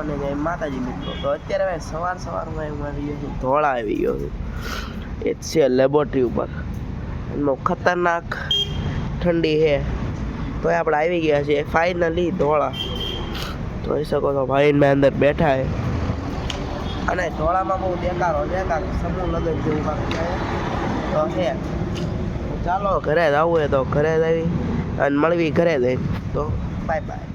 અને જય માતાજી મિત્રો. તો અત્યારે ભાઈ સવારમાં હું આવી ગયો છું, ધોળા આવી ગયો છું. એ છે લેબોરેટરી ઉપર. એમાં ખતરનાક ઠંડી છે, તો આપણે આવી ગયા છીએ ફાઇનલી ધોળા. જોઈ શકો છો ભાઈ મેં અંદર બેઠા છે, અને ધોળામાં બહુ દેખાડો સમૂહ લગન જેવું તો છે. ચાલો ઘરે જ આવવું હોય તો ઘરે જ આવી અને મળવી ઘરે જ. તો બાય બાય.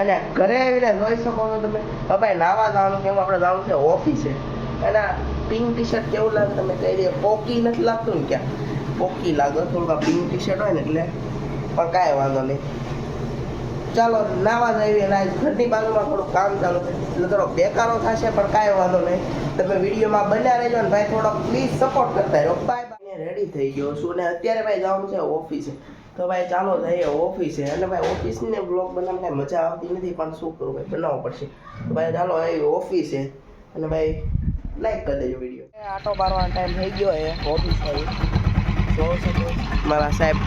અને ઘરે આવીને જોઈ શકો છો તમે ભાઈ નાવા જવાનું કેમ આપણે જવાનું છે ઓફિસે. અને પિંક ટી શર્ટ કેવું લાગે તમે કહી દે, પોકી નથી લાગતું ને? ક્યાં પોકી લાગે થોડુંક પિંક ટી શર્ટ હોય ને એટલે. પણ કાંઈ વાંધો નહીં, ચાલો નાવા જઈએ. અને ઘરની બાજુમાં થોડુંક કામ ચાલુ છે એટલે થોડોક બેકારો થશે, પણ કાંઈ વાંધો નહીં. તમે વિડીયોમાં બન્યા રહેજો ને ભાઈ, થોડોક પ્લીઝ સપોર્ટ કરતા રહો. Bye bye. રેડી થઈ ગયો છું ને અત્યારે ભાઈ જવાનું છે ઓફિસે. તો ભાઈ ચાલો જઈએ ઓફિસે. અને ભાઈ ઓફિસની બ્લોગ બનાવવાની કાંઈ મજા આવતી નથી, પણ શું કરું ભાઈ, બનાવવો પડશે. તો ભાઈ ચાલો આવી ઓફિસે. અને ભાઈ લાઈક કરી દેજો વિડીયો. આટો મારવાનો ટાઈમ થઈ ગયો છે ઓફિસ આવી. જોઈ શકો મારા સાહેબ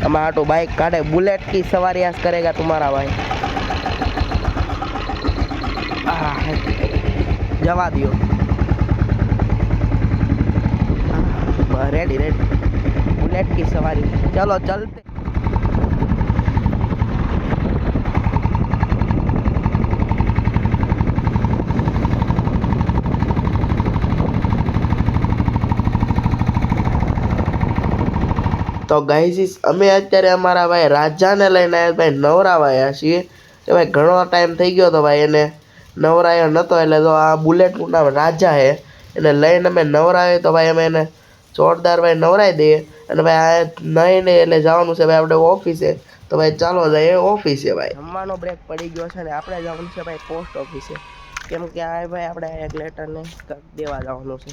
આમાં આટો બાઇક કાઢે. बुलेट की सवारी आज करेगा तुम्हारा भाई. जवा दियो. रेडी बुलेट की सवारी. चलो चलते. તો ગાઈઝ અમે અત્યારે અમારા ભાઈ રાજાને લઈને આવ્યા ભાઈ નવરાવાયા છીએ. તો ભાઈ ઘણો ટાઈમ થઈ ગયો તો ભાઈ એને નવરાયો નહોતો, એટલે તો આ બુલેટનું નામ રાજા છે. એને લઈને અમે નવરાવીએ તો ભાઈ અમે એને જોરદાર ભાઈ નવરાવી દઈએ. અને ભાઈ આ નહીં એટલે જવાનું છે ભાઈ આપણે ઓફિસે. તો ભાઈ ચાલો જઈએ ઓફિસે. ભાઈ જમવાનો બ્રેક પડી ગયો છે ને આપણે જવાનું છે ભાઈ પોસ્ટ ઓફિસે. કેમ કે આ ભાઈ આપણે એક લેટરને દેવા જવાનું છે.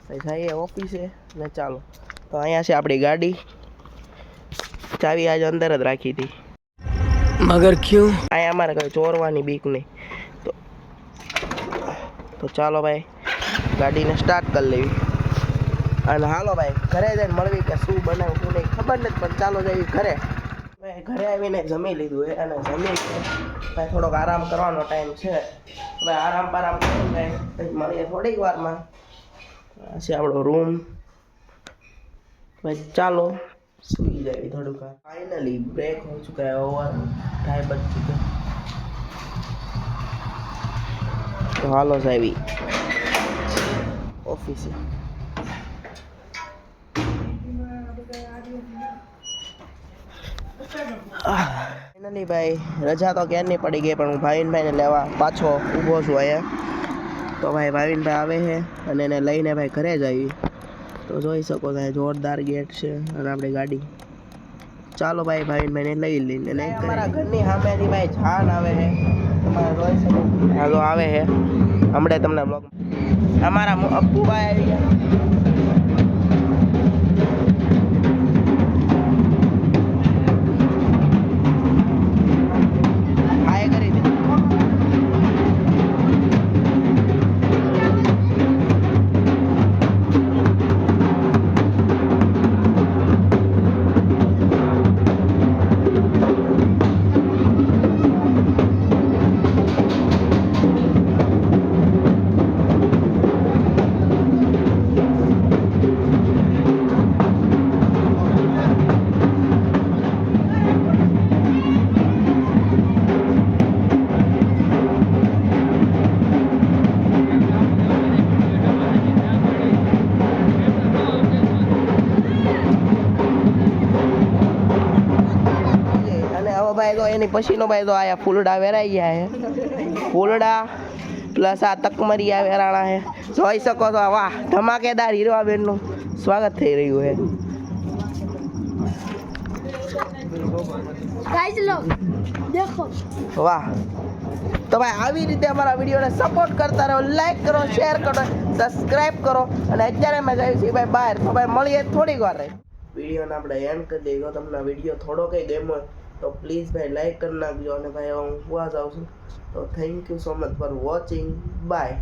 ભાઈ જઈએ ઓફિસે ને ચાલો. તો અહીંયા છે આપણી ગાડી. ચાવી आज अंदर જ રાખી હતી. મગર ક્યું? અહીંયા અમારે કઈ ચોરવાની બીક નહીં. તો ચાલો ભાઈ ગાડીને સ્ટાર્ટ કરી લેવી. અને હાલો ભાઈ ઘરે જઈને મળવી કે શું બનાવ્યું શું નહીં ખબર નથી, પણ ચાલો જઈએ ઘરે. ભાઈ ઘરે આવીને જમી લીધું છે, અને જમી ભાઈ થોડોક આરામ કરવાનો ટાઈમ છે. ભાઈ આરામ કરીને ભાઈ મળીએ થોડીક વારમાં. આ છે આપણો રૂમ. ભાઈ ચાલો सुई जाएगी थोड़ा सा. फाइनली ब्रेक हो चुका है, ओवर 2:30 बज चुके. तो हालो साहबी ऑफिस फाइनली भाई रजा तो क्या नहीं पड़ी गई, पर भाईन भाई ने लेवा पाछो ऊभो छुं अहींया. तो भाई भाईन भाई आवे है અને એને લઈને ભાઈ ઘરે જઈએ. તો જોઈ શકો છો જોરદાર ગેટ છે અને આપણી ગાડી. ચાલો ભાઈ ભાઈને લઈ લઈને નહીં. અમારા ઘરની સામેથી ભાઈ જાન આવે છે, તમારે જોઈ શકો. હાલો આવે છે હમણાં તમને બ્લોગ. અમારા અપ્પુભાઈ આવી ગયા. ભાઈ તો એની પછીનો ભાઈ તો આયા ફૂલડા વેરાઈ ગયા છે. ફૂલડા પ્લસ આ તકમરિયા વેરાણા છે. જોઈ શકો છો વાહ ધમાકેદાર હીરવાબેનનું સ્વાગત થઈ રહ્યું છે. વાહ. તો ભાઈ આવી રીતે અમારા વિડીયોને સપોર્ટ કરતા રહો, લાઈક કરો, શેર કરો, સબસ્ક્રાઈબ કરો. અને અત્યારે અમે જઈએ છીએ ભાઈ બહાર. તો ભાઈ મળીએ થોડીક વાર રહી. વિડીયોને આપણે એન્ડ કરી દઈએ. તમને વિડીયો થોડો કંઈ ગમ્યો તો પ્લીઝ ભાઈ લાઈક કરી નાખજો અને ભાઈ હું સુવા જાઉં છું તો thank you so much for watching bye